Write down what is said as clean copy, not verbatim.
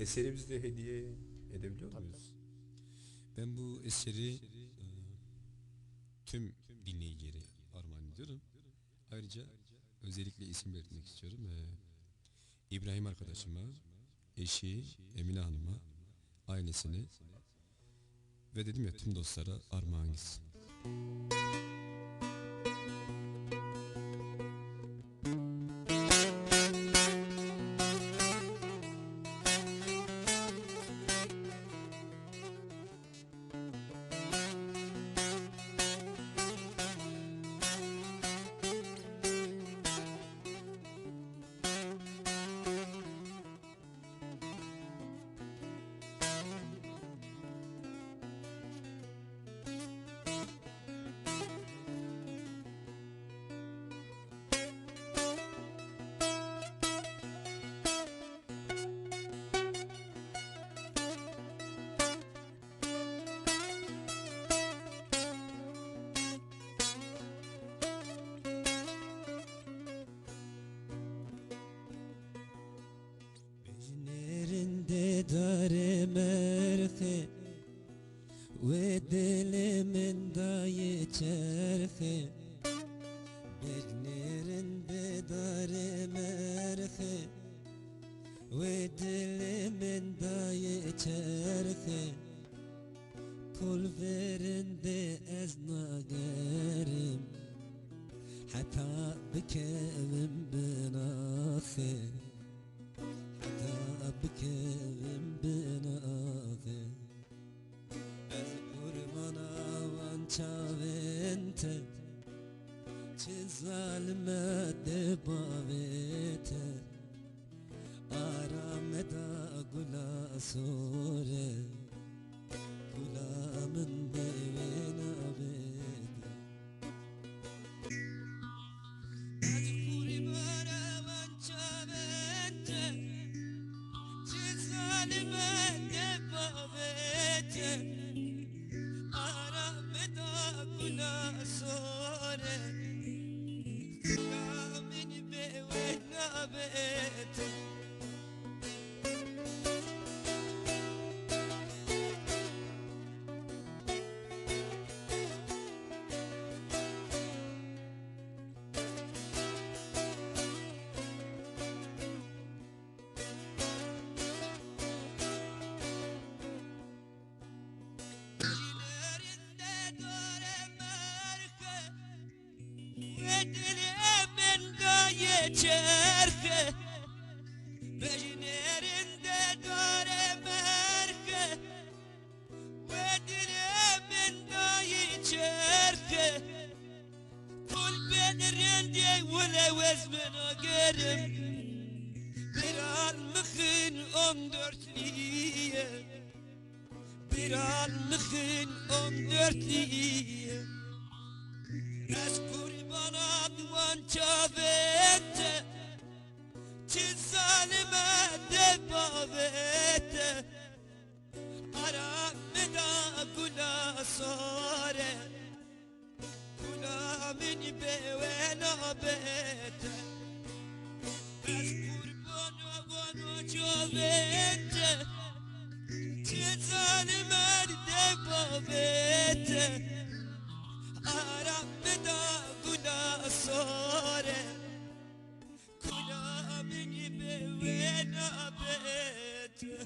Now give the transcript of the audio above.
eserimizi de hediye edebiliyor Tabii. muyuz? Ben bu eseri tüm dinleyicilere armağan ediyorum. Ayrıca özellikle isim belirtmek istiyorum. İbrahim arkadaşıma, eşi Emine Hanım'a, ailesine ve dedim ya tüm dostlara armağan gitsin. دار مرخه و دل من دای چرخه بجنرنده دار مرخه و دل من دای چرخه کل ورنده از ناگرم حتی بکمم بناخه بكلم بناغي اذكر منا وانشاوينت تزال مدباويت آرام دا قلا سوري قلا من بينا بيت اذكر منا وانشاوينت çerke Bejnerinde dare merke Ve dilemin dayı çerke Kul benirinde vule vezmena gerim Bir almıkın 14'liye Bir almıkın 14'liye Ez kurbana duvan çavette Çiz zalime debavette Aram da gula sare Gula min bevena bete Ez kurbana duvan çavette Çiz zalime debavette Aram da gula sare Kula beni bevena bete